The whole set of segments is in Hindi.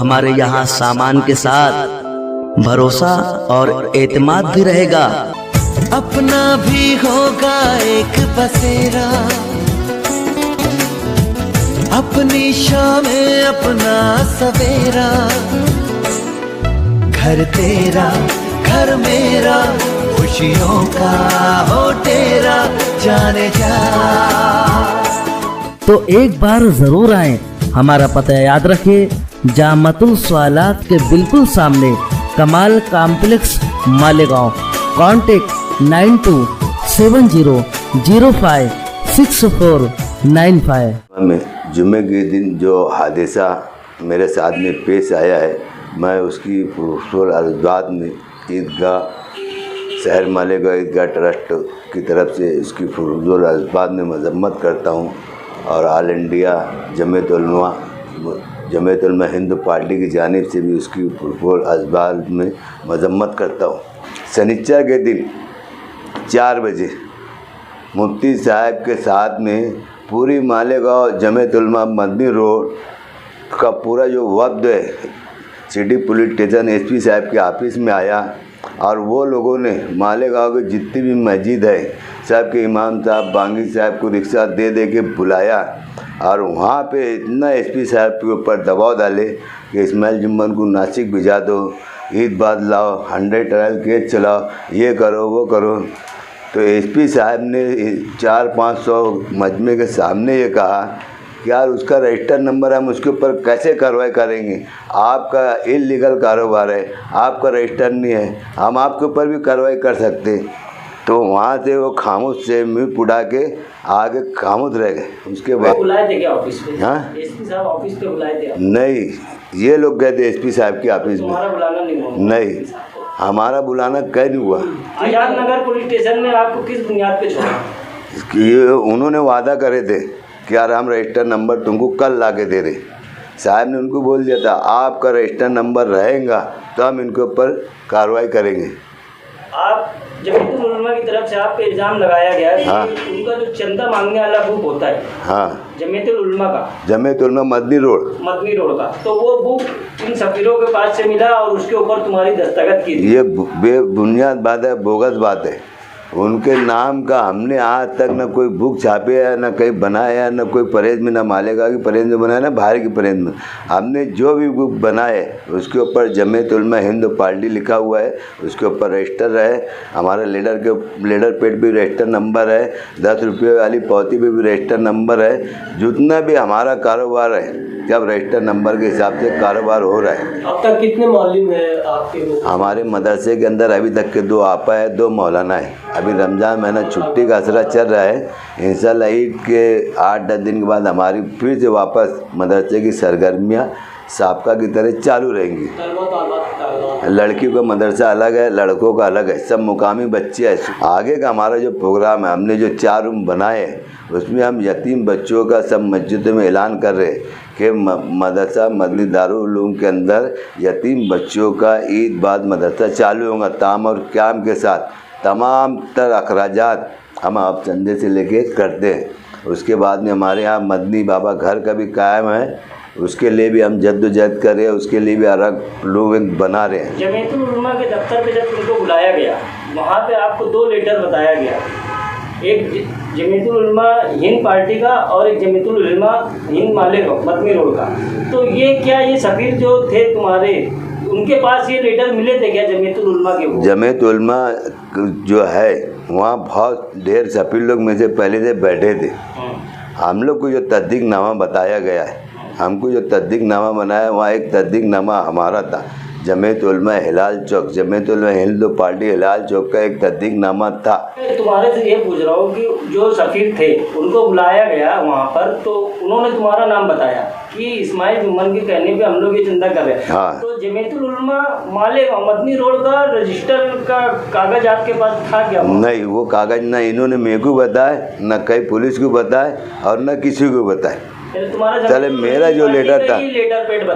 हमारे यहाँ सामान के साथ भरोसा और एतमाद भी रहेगा। अपना भी होगा एक बसेरा, अपनी शाम में अपना सवेरा। घर तेरा घर मेरा, खुशियों का हो तेरा, जाने जा। तो एक बार जरूर आएं। हमारा पता याद रखिए, जामतुल सवालात के बिल्कुल सामने, कमाल कॉम्प्लेक्स, मालेगांव। कॉन्टेक्ट 9270056495। जुम्मे के दिन जो हादसा मेरे साथ में पेश आया है, मैं उसकी पुरस्कार अर्जदाद में ईदगाह शहर मालेगांव ईदगाह ट्रस्ट की तरफ से इसकी पुरस्कार अर्जदाद में मजम्मत करता हूँ और all India Jamiat Ulama Hind party की जानिब से भी उसकी पुरस्कार अर्जदाद में मजम्मत करता हूँ। शनिचर के दिन 4 बजे मुफ्ती साहब के साथ में पूरी मालेगांव जमीयत उलमा मदनी रोड का पूरा जो वफ्द है सिटी पुलिस स्टेशन एसपी साहब के ऑफिस में आया और वो लोगों ने मालेगांव के जितनी भी मस्जिद है साहब के इमाम साहब बांगी साहब को रिक्शा दे के बुलाया और वहाँ पे इतना एसपी साहब के ऊपर दबाव डाले कि इस्माइल जुम्मन को नासिक भिजा दो, ईद बाद लाओ, 100 ट्रायल केस चलाओ, ये करो वो करो। तो एसपी साहब ने 400-500 मजमे के सामने ये कहा कि यार उसका रजिस्टर नंबर, हम उसके ऊपर कैसे कार्रवाई करेंगे? आपका इलीगल कारोबार है, आपका रजिस्टर नहीं है, हम आपके ऊपर भी कार्रवाई कर सकते। तो वहाँ से वो खामोश से मुँह पुड़ा के आगे खामोश रह गए। उसके बाद बुलाए थे क्या ऑफिस पे? हाँ, एसपी साहब ऑफिस पे बुलाए थे? नहीं, ये लोग गए थे एसपी साहब के ऑफिस में। तुम्हारा बुलाना नहीं हुआ? नहीं, हमारा बुलाना कहीं नहीं हुआ। आजाद नगर पुलिस स्टेशन में आपको किस बुनियाद पे छोड़ा? ये उन्होंने वादा करे थे कि यार हम रजिस्टर नंबर तुमको कल ला के दे रहे। साहब ने उनको बोल दिया था आपका रजिस्टर नंबर रहेगा तो हम इनके ऊपर कार्रवाई करेंगे। आप जमीयत उलमा की तरफ से आप पे इल्ज़ाम लगाया गया कि हाँ। उनका जो चंदा मांगने वाला बुक होता है, हाँ, जमीयत उलमा का, जमीयत उलमा मदनी रोड का, तो वो बुक इन सफीरों के पास से मिला और उसके ऊपर तुम्हारी दस्तखत की थी। ये बेबुनियाद बात है, बोगस बात है। उनके नाम का हमने आज तक न कोई बुक छापे है, न कहीं बनाया है, न कोई परहेज में, न मालेगांव की परहेज में बनाया, न बाहर की परहेज में। हमने जो भी बुक बनाए उसके ऊपर जमीयत उलमा हिंद पार्टी लिखा हुआ है, उसके ऊपर रजिस्टर है, हमारे लीडर पेड भी रजिस्टर नंबर है, 10 रुपये वाली पौती पे भी रजिस्टर नंबर है। जितना भी हमारा कारोबार है जब रजिस्टर नंबर के हिसाब से कारोबार हो रहा है। अब तक कितने मौलवी हैं आपके? हमारे मदरसे के अंदर अभी तक के 2 आपा है, 2 मौलाना है। अभी रमज़ान महीना छुट्टी का असरा चल रहा है। इंशाल्लाह ईद के 8-10 दिन के बाद हमारी फिर से वापस मदरसे की सरगर्मियाँ साबका की तरह चालू रहेंगी। लड़कियों का मदरसा अलग है, लड़कों का अलग है, सब मुकामी बच्चे हैं। आगे का हमारा जो प्रोग्राम है, हमने जो 4 रूम बनाए हैं उसमें हम यतीम बच्चों का सब मस्जिदों में ऐलान कर रहे हैं कि मदरसा मदनी दारुल उलूम के अंदर यतीम बच्चों का ईद बाद मदरसा चालू होगा। ताम और क्याम के साथ तमाम तर अखराजात हम आप चंदे से लेके करते हैं। उसके बाद में हमारे यहाँ मदनी बाबा घर का भी कायम है, उसके लिए भी हम जद्दोजहद कर रहे हैं, उसके लिए भी अलग लोग बना रहे हैं। जमीयत उलमा के दफ्तर पे जब तुमको बुलाया गया, वहाँ पे आपको 2 लेटर बताया गया, एक जमीयत उलमा हिंद पार्टी का और एक जमीयत उलमा हिंद मालेगांव मदनी रोड का। तो ये क्या ये सफीर जो थे तुम्हारे, उनके पास ये लेटर मिले थे क्या जमीयत उलमा के? जमीयत उलमा जो है वहाँ बहुत ढेर सफीर लोग में से पहले से बैठे थे। हम लोग को जो तस्दीकनामा बताया गया है, हमको जो तस्दीकनामा बनाया, वहाँ एक तस्दीकनामा हमारा था, जमीयत उलमा हिलाल चौक, जमीयत उलमा हिंद पार्टी हिलाल चौक का एक तस्दीकनामा था। तुम्हारे से ये पूछ रहा हूँ कि जो सफीर थे उनको बुलाया गया वहाँ पर, तो उन्होंने तुम्हारा नाम बताया कि इस्माइल जुम्मन के कहने पे हम लोग ये चंदा कर रहे हैं। हाँ। तो जमीयत उलमा मालेगांव मदनी रोड का रजिस्टर का कागज आपके पास था क्या? नहीं, वो कागज न इन्होंने मेरे को बताए, न कहीं पुलिस को बताए और न किसी को बताए। चले मेरा जो लेटर था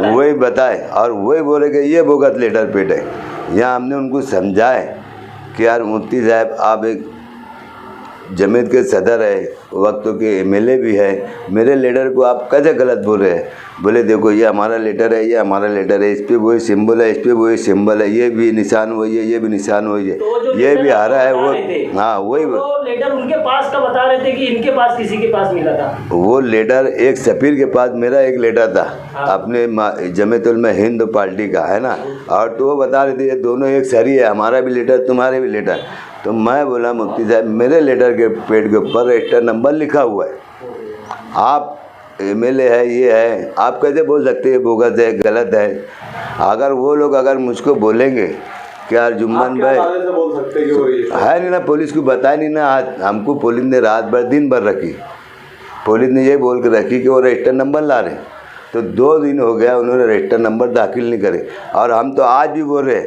वही बताए और वही बोले कि ये बोगस लेटर पेड है। यहाँ हमने उनको समझाए कि यार मुफ्ती साहब आप एक जमीयत के सदर है, वक्तों के एमएलए भी है, मेरे लेटर को आप कैसे गलत बोल रहे हैं? बोले देखो ये हमारा लेटर है, ये हमारा लेटर है, इस पे वही सिंबल है, इस पे वही सिंबल है, ये भी निशान वही है, ये भी निशान वही है, तो जो ये भी हरा है वो। हाँ वही तो लेटर उनके पास का बता रहे थे कि इनके पास किसी के पास मिला था? वो लेटर एक सफ़ीर के पास मेरा एक लेटर था, हाँ। अपने जमीयत उलमा हिंद पार्टी का है ना, और तो वो बता रहे थे ये दोनों एक सरी है, हमारा भी लेटर तुम्हारे भी लेटर। तो मैं बोला मुफ्ती साहब मेरे लेटर के पेड के ऊपर रजिस्टर नंबर लिखा हुआ है, आप एमएलए है, ये है, आप कैसे बोल सकते हैं बोगस है, गलत है? अगर वो लोग अगर मुझको बोलेंगे कि यार जुम्मन भाई से बोल सकते हैं कि वो रजिस्टर है नहीं ना, पुलिस को बताया नहीं ना, आज हमको पुलिस ने रात भर दिन भर रखी, पुलिस ने ये बोल के रखी कि वो रजिस्टर नंबर ला रहे, तो 2 दिन हो गया उन्होंने रजिस्टर नंबर दाखिल नहीं करे, और हम तो आज भी बोल रहे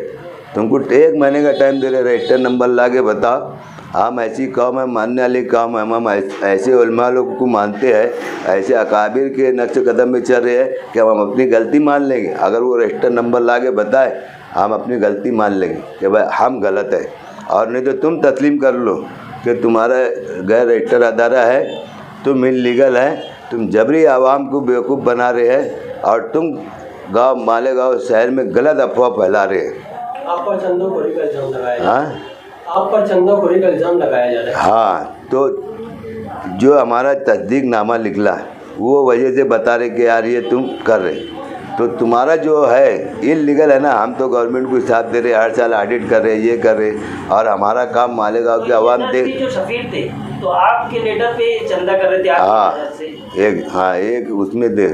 तुमको 1 महीने का टाइम दे रहे रजिस्टर नंबर ला के बताओ। हम ऐसी कौम है, मानने वाली कौम है, हम ऐसे उलमा लोग को मानते हैं, ऐसे अकाबिर के नक्श कदम में चल रहे हैं कि हम अपनी गलती मान लेंगे। अगर वो रजिस्टर नंबर ला के बताए हम अपनी गलती मान लेंगे कि भाई हम गलत है, और नहीं तो तुम तस्लीम कर लो कि तुम्हारा गैर रजिस्टर अदारा है, तुम इल्लीगल है, तुम जबरी आवाम को बेवकूफ़ बना रहे हैं, और तुम गाँव मालेगांव शहर में गलत अफवाह फैला रहे हैं। आप पर चंदोखोरी का इल्जाम लगाया जा रहा है। हाँ आप पर चंदोखोरी का इल्जाम लगाया जा रहा है। हाँ, तो जो हमारा तस्दीक नामा निकला वो वजह से बता रहे कि यार ये तुम कर रहे, तो तुम्हारा जो है इल्लीगल है ना, हम तो गवर्नमेंट को हिसाब दे रहे, हर साल ऑडिट कर रहे, ये कर रहे, और हमारा काम मालेगांव के आवाम दे। जो सफीर थे तो आपके लेटर पे चंदा कर रहे थे हाँ एक उसमें दे,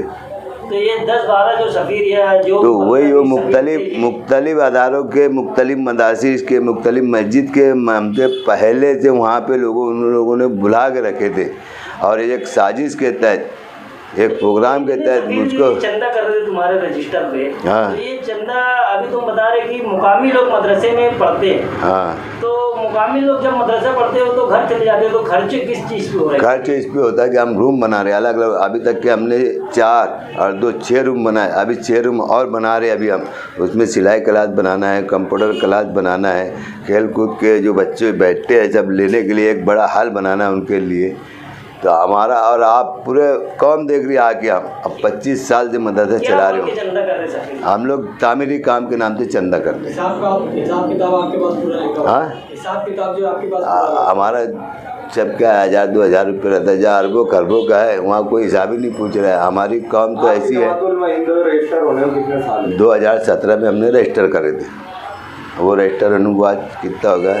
तो ये 10-12 जो सफीर या जो तो वही वो मुख्तलिफ अदारों के मुख्तलिफ मदारिस के मुख्तलिफ मस्जिद के हमसे पहले से वहाँ पे उन लोगों ने बुला के रखे थे, और एक साजिश के तहत एक प्रोग्राम के तहत मुझको चंदा कर रहे थे तुम्हारे रजिस्टर पे। हाँ। तो ये चंदा अभी तुम बता रहे कि मुकामी लोग मदरसे में पढ़ते हैं। हाँ, तो मुकामी लोग जब मदरसा पढ़ते हो तो घर चले जाते हो, तो खर्च किस चीज़ पे हो रहा है? खर्च इस पे होता है कि हम रूम बना रहे हैं अलग अलग, अभी तक के हमने 4 और 2 6 रूम बनाए, अभी 6 रूम और बना रहे हैं। अभी हम उसमें सिलाई क्लास बनाना है, कंप्यूटर क्लास बनाना है, खेल कूद के जो बच्चे बैठते हैं सब लेने के लिए एक बड़ा हॉल बनाना है उनके लिए। तो हमारा और आप पूरे कौम देख रही है आके, हम अब 25 साल से मदरसा चला रहे हो। हम लोग तामीरी काम के नाम से चंदा करते हैं। हिसाब किताब आपके पास पूरा है? हाँ, हिसाब किताब जो आपके पास हमारा सब क्या 1000-2000 रुपये रहता है, जहाँ अरबों खरबों का है वहाँ कोई हिसाब ही नहीं पूछ रहा है। हमारी कौम तो ऐसी है। रजिस्टर होने में कितने साल? 2017 में हमने रजिस्टर करे थे, वो रजिस्टर होने को आज कितना हो गया,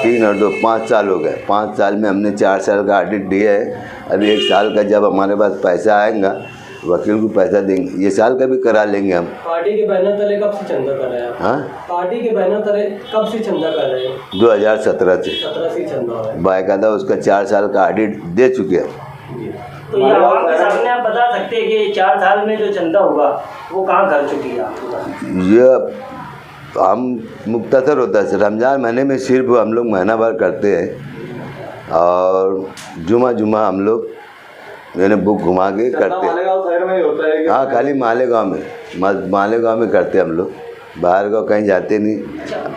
3 और 2 5 साल हो गए। 5 साल में हमने 4 साल का ऑडिट दिया है। अभी 1 साल का जब हमारे पास पैसा आएगा वकील को पैसा देंगे, ये साल का भी करा लेंगे हम। पार्टी के बैनर तले कब से चंदा कर रहे हैं? हाँ, पार्टी के बैनर तले कब से चंदा कर रहे हैं? 2017 से 17 से चंदा है। बाकायदा उसका 4 साल का ऑडिट दे चुके हैं। तो ये आवाम के सामने आप बता सकते हैं कि 4 साल में जो चंदा होगा वो कहाँ कर चुकी है? ये हम मुख्तसर होता है, रमज़ान महीने में सिर्फ हम लोग महीना भर करते हैं, और जुमा हम लोग मैंने बुक घुमा के करते हैं। मालेगांव शहर में ही होता है? हाँ, खाली मालेगांव में, मालेगांव में करते हम लोग, बाहर गाँव कहीं जाते नहीं।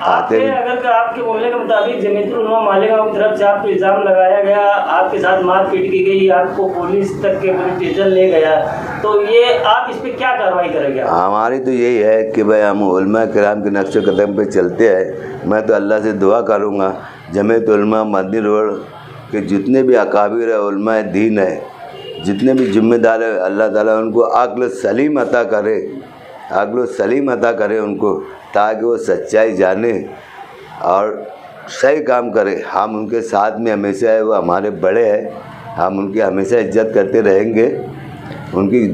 आते भी अगर आपके बोलने के मुताबिक जमीयतुल उलमा मालेगांव की तरफ से आपको इल्ज़ाम लगाया गया, आपके साथ मारपीट की गई, आपको पुलिस तक के पुलिस स्टेशन ले गया, तो ये आप इस पर क्या कार्रवाई करेंगे? हमारी तो यही है कि भाई हम उलमा किराम के नक्शे कदम पे चलते हैं। मैं तो अल्लाह से दुआ करूँगा जमीयत उलमा मदनी रोड के जितने भी अकाबिर है, उलमा दीन है, जितने भी जिम्मेदार है, अल्लाह ताला उनको अक्ल सलीम अता करे, अक्ल सलीम अता करे उनको, ताकि वो सच्चाई जाने और सही काम करे। हम उनके साथ में हमेशा है, वो हमारे बड़े हैं, हम उनकी हमेशा इज्जत करते रहेंगे। उनकी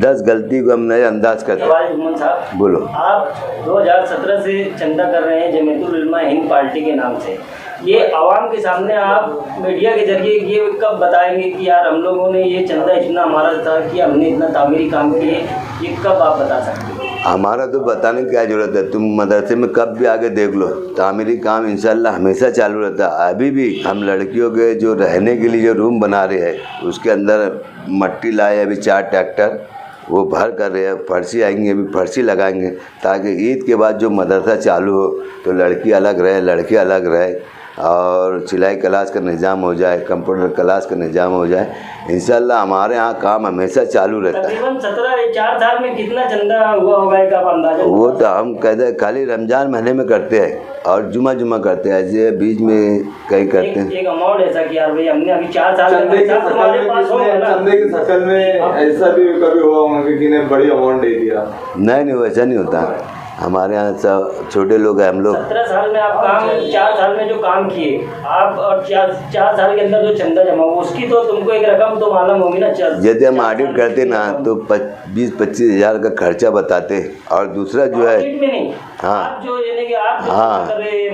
10 गलती को हम नज़रअंदाज करते हैं। बोलो। आप 2017 से चंदा कर रहे हैं जमीयतुल उलमा हिंद पार्टी के नाम से, ये आवाम के सामने आप मीडिया के जरिए ये कब बताएंगे कि यार हम लोगों ने ये चंदा इतना हमारा था कि हमने इतना तामीरी काम किए, ये कब आप बता सकते हैं? हमारा तो बताने की क्या ज़रूरत है, तुम मदरसे में कब भी आगे देख लो, तामीरी काम इंशाल्लाह हमेशा चालू रहता है। अभी भी हम लड़कियों के जो रहने के लिए जो रूम बना रहे हैं उसके अंदर मट्टी लाए, अभी 4 ट्रैक्टर वो भर कर रहे हैं, फर्शी आएंगे, अभी फर्शी लगाएंगे, ताकि ईद के बाद जो मदरसा चालू हो तो लड़की अलग रहे, लड़के अलग रहे, और सिलाई क्लास का निज़ाम हो जाए, कंप्यूटर क्लास का निज़ाम हो जाए, इंशाल्लाह हमारे यहाँ काम हमेशा चालू रहता है। तकरीबन 4 साल में कितना चंदा हुआ होगा एक आप अंदाजा? वो तो हम कहते हैं खाली रमज़ान महीने में करते हैं और जुमा करते हैं, ऐसे बीच में कहीं करते हैं। एक अमाउंट ऐसा कि यार भाई हमने अभी 4 साल चंदे की शकल में ऐसा भी कभी हुआ होगा कि किसी ने बड़ी अमाउंट दे दिया? नहीं वैसा नहीं होता, हमारे यहाँ सब छोटे लोग हैं हम लोग। 17 साल में आप काम 4 साल में जो काम किए आप और 4 साल के अंदर जो चंदा जमा हुआ उसकी तो तुमको एक रकम तो मालूम होगी ना? यदि हम ऑडिट करते ना तो 20-25 हज़ार का खर्चा बताते, और दूसरा जो है हाँ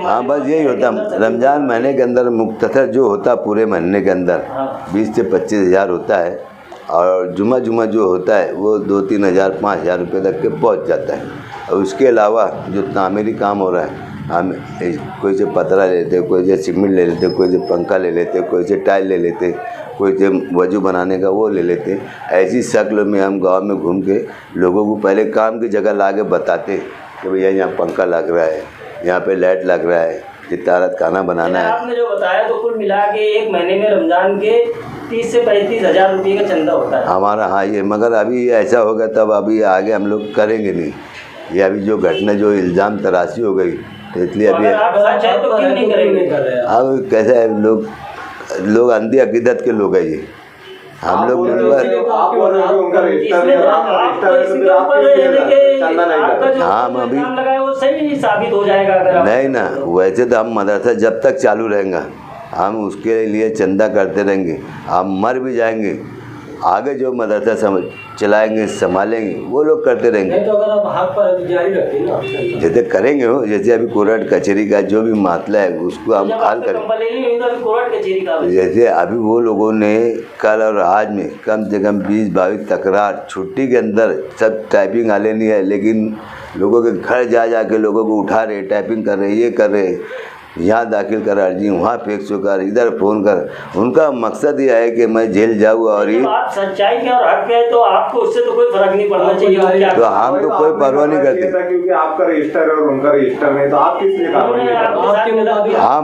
हाँ बस यही होता। रमज़ान महीने के अंदर मुख्तसर जो होता पूरे महीने के अंदर 20 से 25 हज़ार होता है, और जुमा जो होता है वो 2-3 हज़ार 5 हज़ार रुपये तक के पहुँच जाता है। और उसके अलावा जो तामीरी काम हो रहा है, हम कोई से पतरा ले लेते, कोई से सीमेंट ले लेते, कोई से पंखा ले लेते, कोई से टाइल ले लेते, कोई से वजू बनाने का वो ले लेते। ऐसी शक्ल में हम गांव में घूम के लोगों को पहले काम की जगह ला के बताते कि भैया यहाँ पंखा लग रहा है, यहाँ पे लाइट लग रहा है, इतना रात खाना बनाना है। आपने जो बताया तो कुल मिला के एक महीने में रमज़ान के 30 से 35 हज़ार रुपये का चंदा होता है हमारा। हाँ ये मगर अभी ऐसा होगा तब अभी आगे हम लोग करेंगे नहीं। ये अभी जो घटना जो इल्ज़ाम तराशी हो गई तो इसलिए अभी तो क्यों नहीं करेंगे? अब कैसा है, लोग अंधी अकीदत के लोग हैं ये। हम लोग हाँ अभी सही साबित हो जाएगा अगर नहीं ना। वैसे तो हम मदरसा जब तक चालू रहेगा हम उसके लिए चंदा करते रहेंगे, हम मर भी जाएंगे, आगे जो मदरसा समझ चलाएंगे संभालेंगे वो लोग करते रहेंगे। नहीं तो अगर आप हाथ पर जारी रखें ना जैसे करेंगे हो, जैसे अभी कोर्ट कचहरी का जो भी मामला है उसको हम हल करेंगे। जैसे अभी वो लोगों ने कल और आज में कम से कम 20-22 तकरार छुट्टी के अंदर सब टाइपिंग वाले नहीं है, लेकिन लोगों के घर जा के लोगों को उठा रहे, टाइपिंग कर रहे, ये कर रहे, यहाँ दाखिल कर अर्जी, वहाँ फेंक कर, इधर फ़ोन कर। उनका मकसद ये है कि मैं जेल जाऊँ। और ये आप सच्चाई के और हक पे है तो आपको उससे तो कोई फर्क नहीं पड़ना चाहिए। तो हम तो कोई परवाह नहीं करते, क्योंकि आपका रजिस्टर और उनका रजिस्टर नहीं, तो आप किस लिए हम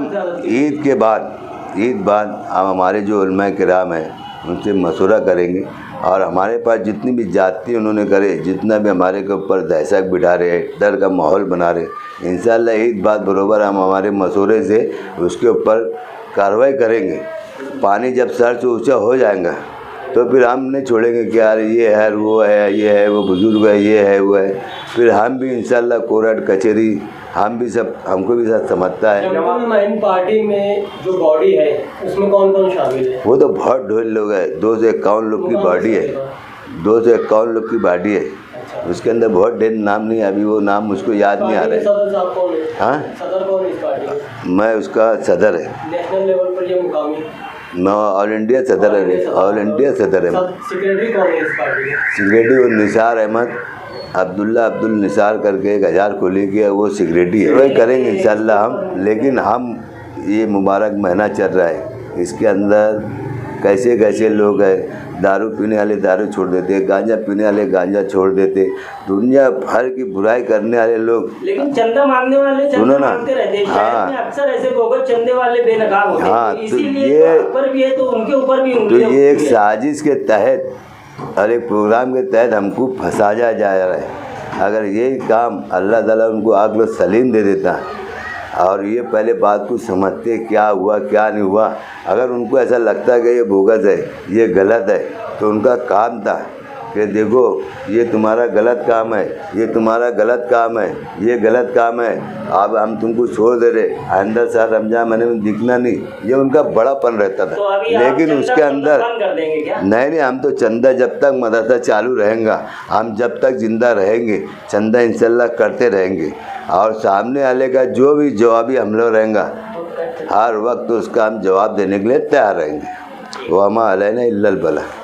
ईद बाद हम हमारे जो उलमा किराम हैं उनसे मशवरा करेंगे, और हमारे पास जितनी भी जाति उन्होंने करे, जितना भी हमारे के ऊपर दहशत बिठा रहे, डर का माहौल बना रहे, इंशाअल्लाह ईद बाद बरोबर हम हमारे मशवरे से उसके ऊपर कार्रवाई करेंगे। पानी जब सर से ऊँचा हो जाएगा तो फिर हम नहीं छोड़ेंगे कि यार ये है वो है, ये है वो बुज़ुर्ग है, ये है वो है। फिर हम भी इंशाअल्लाह कोर्ट कचहरी हम भी सब, हमको भी सब समझता है। जमात पार्टी में जो बॉडी है उसमें कौन शामिल है? वो तो बहुत ढेर लोग हैं, 2 से 51 लोग की बॉडी है, 2 से 51 लोग की बॉडी है। उसके अंदर बहुत ढेर नाम नहीं, अभी वो नाम मुझको याद नहीं आ रहा है। हाँ सदर कौन है इस पार्टी? मैं उसका सदर है, नेशनल लेवल पर ये मुकामी मैं ऑल इंडिया सदर है, ऑल इंडिया सदर है। सेक्रेटरी कौन है इस पार्टी के? सेक्रेटरी वो निसार अहमद अब्दुल निसार करके 1000 खोली किया, वो सेक्रेटरी है। वही करेंगे इंशाल्लाह हम। लेकिन हम ये मुबारक महीना चल रहा है, इसके अंदर कैसे कैसे लोग हैं, दारू पीने वाले दारू छोड़ देते, गांजा पीने वाले गांजा छोड़ देते, दुनिया भर की बुराई करने वाले लोग, लेकिन चंदा मांगने वाले चंदा मांगते रहते हैं। हाँ अक्सर ऐसे बोगस चंदे वाले बेनकाब होते हैं। हाँ, इसीलिए ये ऊपर भी है तो उनके ऊपर भी तो ये एक साजिश के तहत और एक प्रोग्राम के तहत हमको फंसाया जा रहा है। अगर यही काम अल्लाह ताला उनको अक्ल सलीम दे देता और ये पहले बात को समझते क्या हुआ क्या नहीं हुआ, अगर उनको ऐसा लगता कि ये बोगस है, ये गलत है, तो उनका काम था कि देखो ये तुम्हारा गलत काम है, ये तुम्हारा गलत काम है, ये गलत काम है, अब हम तुमको छोड़ दे रहे, आइंदा साल रमजान महीने में दिखना नहीं, ये उनका बड़ापन रहता था। तो लेकिन उसके अंदर कर देंगे क्या? नहीं, हम तो चंदा जब तक मदरसा चालू रहेगा, हम जब तक जिंदा रहेंगे चंदा इंशाल्लाह करते रहेंगे, और सामने वाले का जो भी जवाबी हम लोग रहेगा हर वक्त उसका हम जवाब देने के लिए तैयार रहेंगे। वमा अलैना इल्लल बलाग।